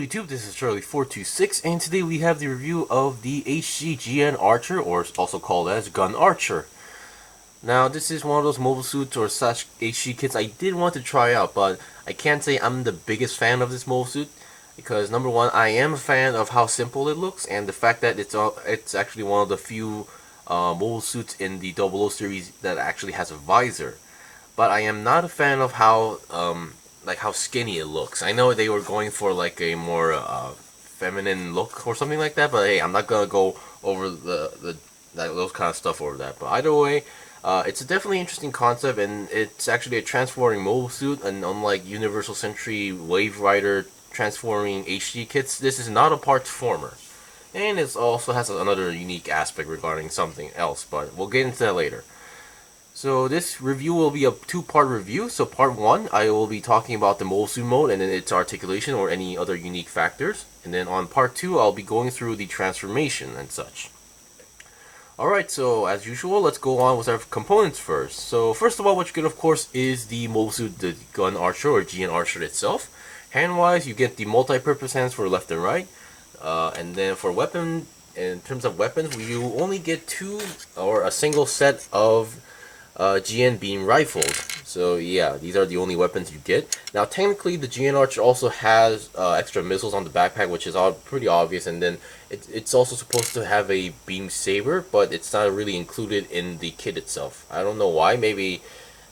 YouTube? This is Charlie426, and today we have the review of the HG GN Arhcer, or also called as Gundam Arhcer. Now, this is one of those mobile suits or slash HG kits I did want to try out, but I can't say I'm the biggest fan of this mobile suit, because number one, I am a fan of how simple it looks, and the fact that it's actually one of the few mobile suits in the 00 series that actually has a visor. But I am not a fan of how how skinny it looks. I know they were going for like a more feminine look or something like that, but hey, I'm not gonna go over those kind of stuff over that. But either way, it's a definitely interesting concept, and it's actually a transforming mobile suit. And unlike Universal Century Wave Rider transforming HG kits, this is not a parts former, and it also has another unique aspect regarding something else. But we'll get into that later. So this review will be a two-part review. So part one, I will be talking about the mobile suit mode and then its articulation or any other unique factors. And then on part two, I'll be going through the transformation and such. Alright, so as usual, let's go on with our components first. So first of all, what you get, of course, is the mobile suit, the Gundam Arhcer or GN Arhcer itself. Hand-wise, you get the multi-purpose hands for left and right. And then for weapon, in terms of weapons, you only get two or a single set of GN beam rifles. So yeah, these are the only weapons you get. Now technically the GN Arhcer also has extra missiles on the backpack, which is pretty obvious, and then it's also supposed to have a beam saber, but it's not really included in the kit itself. I don't know why. Maybe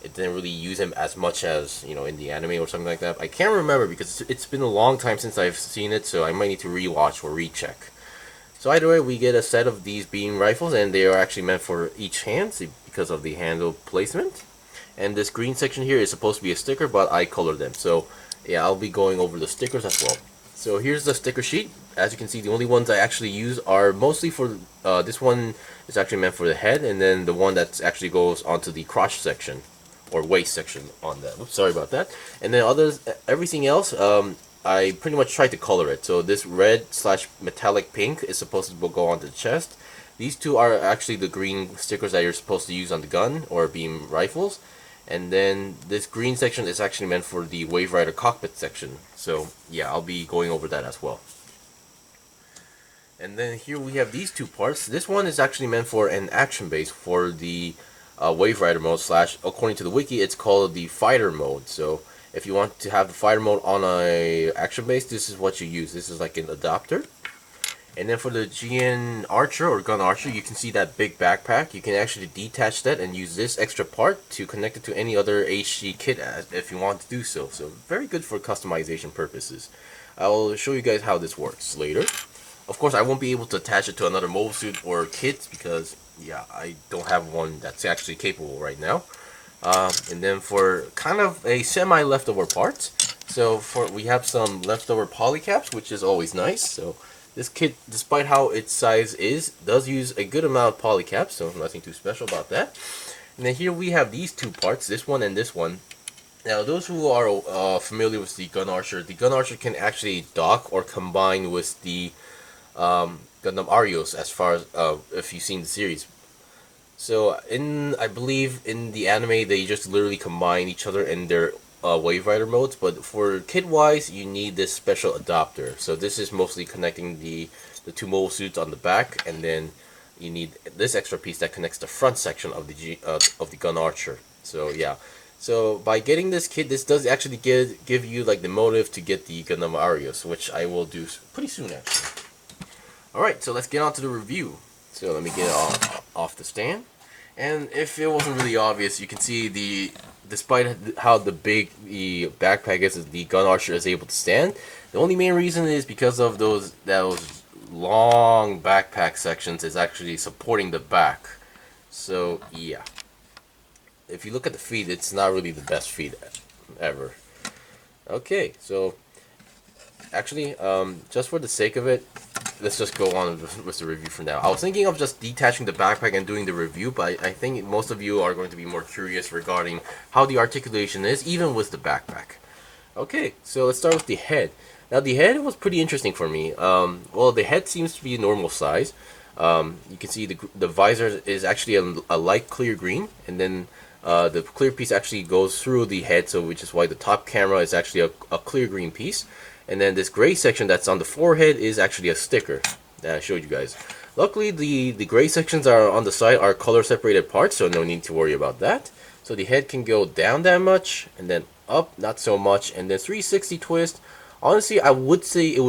it didn't really use him as much as, you know, in the anime or something like that. I can't remember because it's been a long time since I've seen it, so I might need to rewatch or recheck. So either way, we get a set of these beam rifles, and they are actually meant for each hand because of the handle placement. And this green section here is supposed to be a sticker, but I colored them. So yeah, I'll be going over the stickers as well. So here's the sticker sheet. As you can see, the only ones I actually use are mostly for, this one is actually meant for the head, and then the one that actually goes onto the crotch section, or waist section on that. Oops, sorry about that. And then everything else, I pretty much tried to color it. So this red slash metallic pink is supposed to go on the chest. These two are actually the green stickers that you're supposed to use on the gun or beam rifles. And then this green section is actually meant for the Wave Rider cockpit section. So yeah, I'll be going over that as well. And then here we have these two parts. This one is actually meant for an action base for the Wave Rider mode slash, according to the wiki, it's called the fighter mode. So if you want to have the fighter mode on a action base, this is what you use. This is like an adapter. And then for the GN Arhcer or Gundam Arhcer, you can see that big backpack. You can actually detach that and use this extra part to connect it to any other HG kit if you want to do so. So very good for customization purposes. I'll show you guys how this works later. Of course, I won't be able to attach it to another mobile suit or kit because, yeah, I don't have one that's actually capable right now. And then for kind of a semi leftover parts, so we have some leftover polycaps, which is always nice. So this kit, despite how its size is, does use a good amount of polycaps, so nothing too special about that. And then here we have these two parts, this one and this one. Now those who are familiar with the Gundam Arhcer can actually dock or combine with the Gundam Arios, as far as if you've seen the series. So I believe in the anime they just literally combine each other in their Wave Rider modes, but for kit wise you need this special adapter. So this is mostly connecting the two mobile suits on the back, and then you need this extra piece that connects the front section of the Gundam Arhcer. So yeah, so by getting this kit, this does actually give you like the motive to get the Gundam Arios, which I will do pretty soon actually. Alright, so let's get on to the review. So let me get it off the stand. And if it wasn't really obvious, you can see despite how big the backpack is, the Gundam Arhcer is able to stand. The only main reason is because of those long backpack sections is actually supporting the back. So yeah, if you look at the feet, it's not really the best feet ever. Okay, so actually, just for the sake of it, let's just go on with the review for now. I was thinking of just detaching the backpack and doing the review, but I think most of you are going to be more curious regarding how the articulation is, even with the backpack. Okay, so let's start with the head. Now the head was pretty interesting for me. Well, the head seems to be normal size. You can see the visor is actually a light clear green, and then the clear piece actually goes through the head, so which is why the top camera is actually a clear green piece. and then this gray section that's on the forehead is actually a sticker that I showed you guys. Luckily, the gray sections are on the side are color separated parts, so no need to worry about that. So the head can go down that much, and then up not so much, and then 360 twist. Honestly, I would say it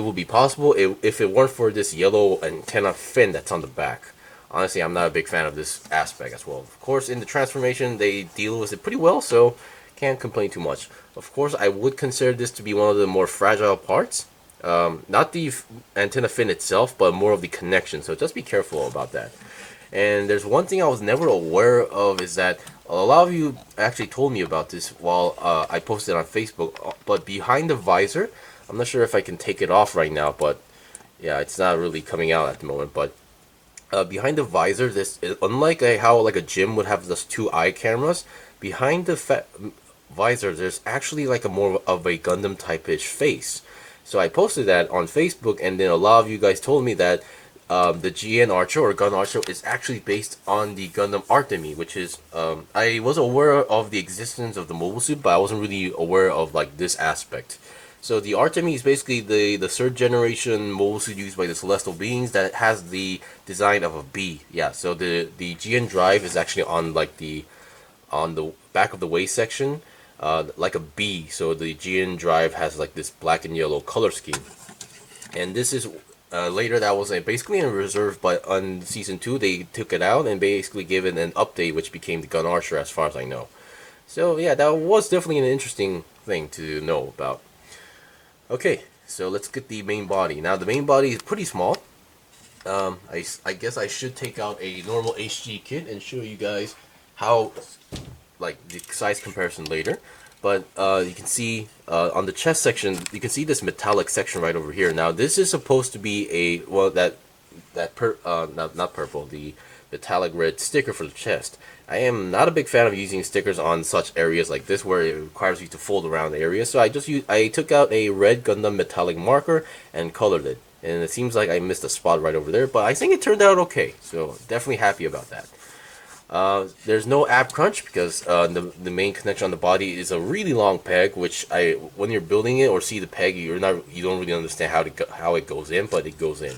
would be possible if it weren't for this yellow antenna fin that's on the back. Honestly, I'm not a big fan of this aspect as well. Of course, in the transformation, they deal with it pretty well, so can't complain too much. Of course, I would consider this to be one of the more fragile parts. Not the antenna fin itself, but more of the connection, so just be careful about that. And there's one thing I was never aware of is that a lot of you actually told me about this while I posted on Facebook, but behind the visor, I'm not sure if I can take it off right now, but yeah, it's not really coming out at the moment, but behind the visor, this unlike how like a gym would have those two eye cameras, behind the visor, there's actually like a more of a Gundam type-ish face. So I posted that on Facebook, and then a lot of you guys told me that the GN Arhcer or Gun Archer is actually based on the Gundam Artemie, which is I was aware of the existence of the mobile suit, but I wasn't really aware of like this aspect. So the Artemie is basically the third generation mobile suit used by the celestial beings that has the design of a bee. Yeah, so the GN drive is actually on like on the back of the waist section, like a bee. So the GN drive has like this black and yellow color scheme, and this is later that was basically in reserve, but on season 2 they took it out and basically gave it an update, which became the Gun Archer, as far as I know. So yeah, that was definitely an interesting thing to know about. Okay, so let's get the main body. Now the main body is pretty small. I guess I should take out a normal HG kit and show you guys how, like, the size comparison later. But you can see on the chest section, you can see this metallic section right over here. Now this is supposed to be a, well, not purple, the metallic red sticker for the chest. I am not a big fan of using stickers on such areas like this where it requires you to fold around the area. So I took out a red Gundam metallic marker and colored it. And it seems like I missed a spot right over there, but I think it turned out okay. So definitely happy about that. There's no ab crunch because the main connection on the body is a really long peg, which when you're building it or see the peg, you don't really understand how it goes in, but it goes in.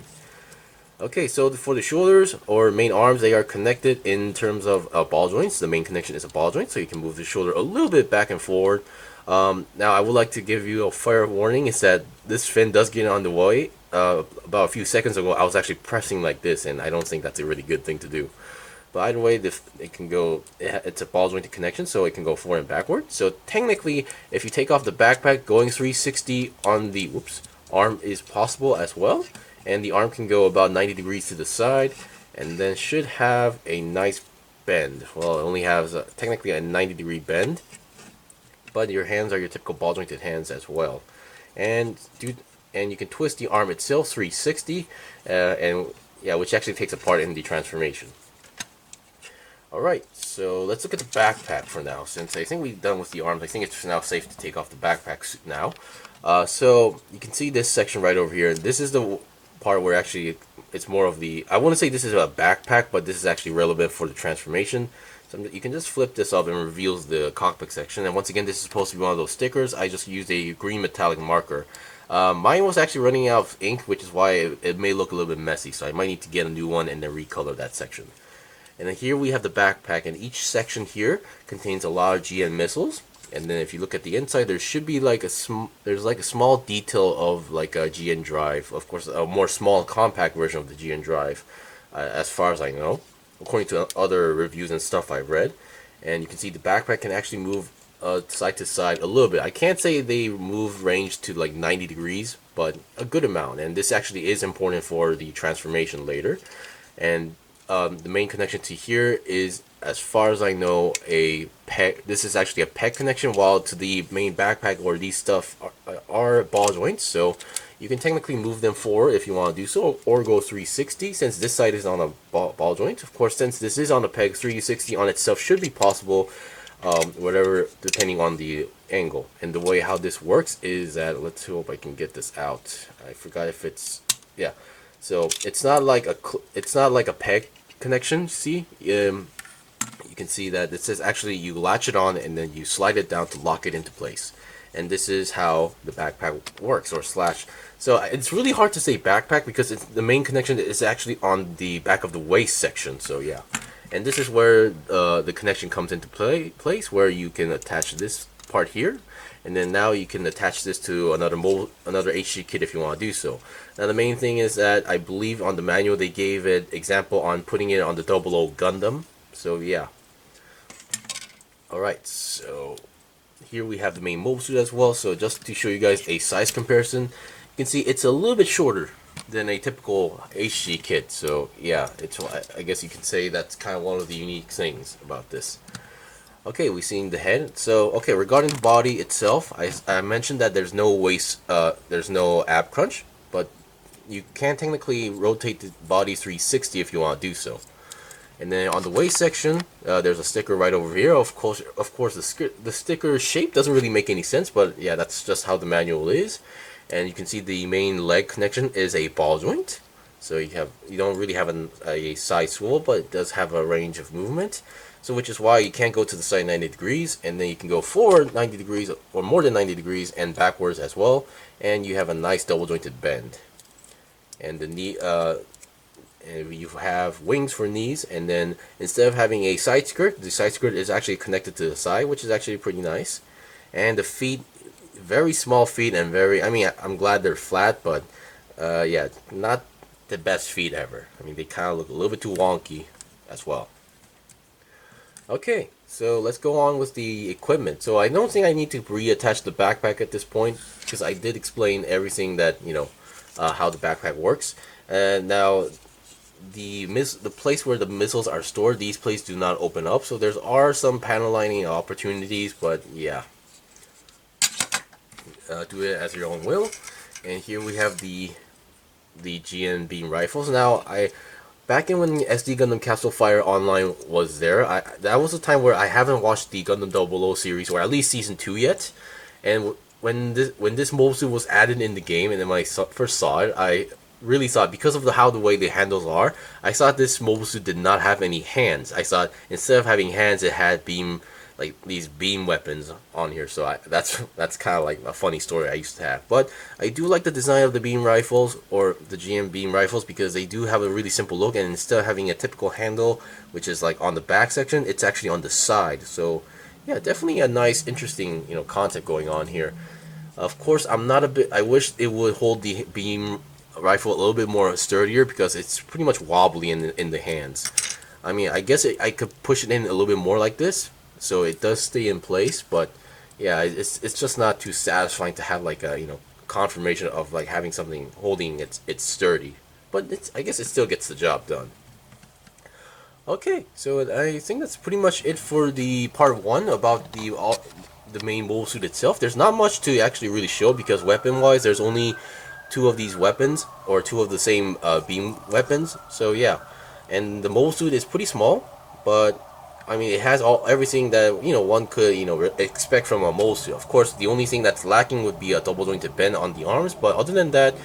Okay, so for the shoulders or main arms, they are connected in terms of ball joints. The main connection is a ball joint, so you can move the shoulder a little bit back and forward. Now I would like to give you a fair warning, is that this fin does get on the way. About a few seconds ago, I was actually pressing like this, and I don't think that's a really good thing to do. But either way, it can go. It's a ball jointed connection, so it can go forward and backward. So technically, if you take off the backpack, going 360 on the arm is possible as well, and the arm can go about 90 degrees to the side, and then should have a nice bend. Well, it only has technically a 90-degree bend, but your hands are your typical ball jointed hands as well, and you can twist the arm itself 360, and yeah, which actually takes a part in the transformation. Alright, so let's look at the backpack for now. Since I think we've done with the arms, I think it's now safe to take off the backpack now. So you can see this section right over here. This is the part where actually it's more of the, I wouldn't say this is a backpack, but this is actually relevant for the transformation. So you can just flip this up and it reveals the cockpit section. And once again, this is supposed to be one of those stickers. I just used a green metallic marker. Mine was actually running out of ink, which is why it may look a little bit messy. So I might need to get a new one and then recolor that section. And then here we have the backpack, and each section here contains a lot of GN missiles. And then if you look at the inside, there should be like a small detail of like a GN drive. Of course, a more small compact version of the GN drive, as far as I know, according to other reviews and stuff I've read. And you can see the backpack can actually move side to side a little bit. I can't say they move range to like 90 degrees, but a good amount. And this actually is important for the transformation later. And the main connection to here is, as far as I know, a peg. This is actually a peg connection, while to the main backpack or these stuff are ball joints. So you can technically move them forward if you want to do so, or go 360 since this side is on a ball joint. Of course, since this is on a peg, 360 on itself should be possible, whatever, depending on the angle. And the way how this works is that, let's hope I can get this out. I forgot if it's, yeah. So it's not like a peg connection. See, you can see that it says actually you latch it on and then you slide it down to lock it into place. and this is how the backpack works, or slash. So it's really hard to say backpack because the main connection is actually on the back of the waist section. So yeah, and this is where the connection comes into place, where you can attach this part here, and then now you can attach this to another HG kit if you want to do so. Now the main thing is that I believe on the manual they gave it example on putting it on the 00 Gundam. So yeah. Alright, so here we have the main mobile suit as well. So just to show you guys a size comparison, you can see it's a little bit shorter than a typical HG kit. So yeah, I guess you can say that's kind of one of the unique things about this. Okay, we've seen the head. So okay, regarding the body itself, I mentioned that there's no waist, there's no ab crunch, but you can technically rotate the body 360 if you want to do so. And then on the waist section, there's a sticker right over here. Of course, the sticker shape doesn't really make any sense, but yeah, that's just how the manual is. And you can see the main leg connection is a ball joint. So you don't really have a side swivel, but it does have a range of movement. So which is why you can't go to the side 90 degrees, and then you can go forward 90 degrees or more than 90 degrees and backwards as well. And you have a nice double jointed bend. And the knee, and you have wings for knees, and then instead of having a side skirt, the side skirt is actually connected to the side, which is actually pretty nice. And the feet, very small feet, and I'm glad they're flat, but yeah, not the best feet ever. I mean, they kind of look a little bit too wonky as well. Okay, so let's go on with the equipment. So I don't think I need to reattach the backpack at this point, because I did explain everything that, how the backpack works. And now the place where the missiles are stored, these places do not open up, so there are some panel lining opportunities, but yeah, do it as your own will. And here we have the GN beam rifles. Now back in when SD Gundam Castle Fire Online was there, that was a time where I haven't watched the Gundam 00 series, or at least season 2 yet. And when this mobile suit was added in the game, and then when I first saw it, I really thought, because of the way the handles are, I thought this mobile suit did not have any hands. I thought instead of having hands, it had these beam weapons on here. So that's kind of like a funny story I used to have. But I do like the design of the beam rifles, or the GM beam rifles, because they do have a really simple look, and instead of having a typical handle, which is like on the back section, it's actually on the side. So yeah, definitely a nice, interesting, concept going on here. Of course, I wish it would hold the beam rifle a little bit more sturdier, because it's pretty much wobbly in the hands. I mean, I guess I could push it in a little bit more like this, so it does stay in place. But yeah, it's just not too satisfying to have like a confirmation of like having something holding it's sturdy. But I guess it still gets the job done. Okay, so I think that's pretty much it for the part 1 about the main mobile suit itself. There's not much to actually really show, because weapon wise there's only 2 of these weapons, or 2 of the same beam weapons. So yeah, and the mobile suit is pretty small, but I mean, it has everything that one could expect from a mobile suit. Of course, the only thing that's lacking would be a double jointed bend on the arms, but other than that,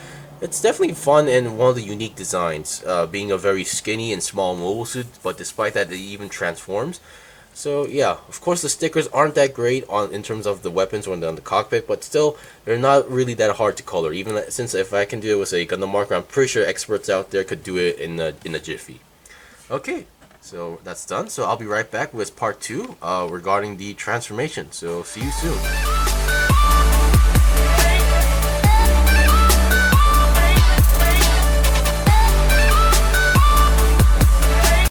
it's definitely fun and one of the unique designs, being a very skinny and small mobile suit, but despite that, it even transforms. So yeah, of course the stickers aren't that great in terms of the weapons or on the cockpit, but still they're not really that hard to color. Even since if I can do it with a Gundam marker, I'm pretty sure experts out there could do it in a jiffy. Okay, so that's done. So I'll be right back with part 2 regarding the transformation. So see you soon.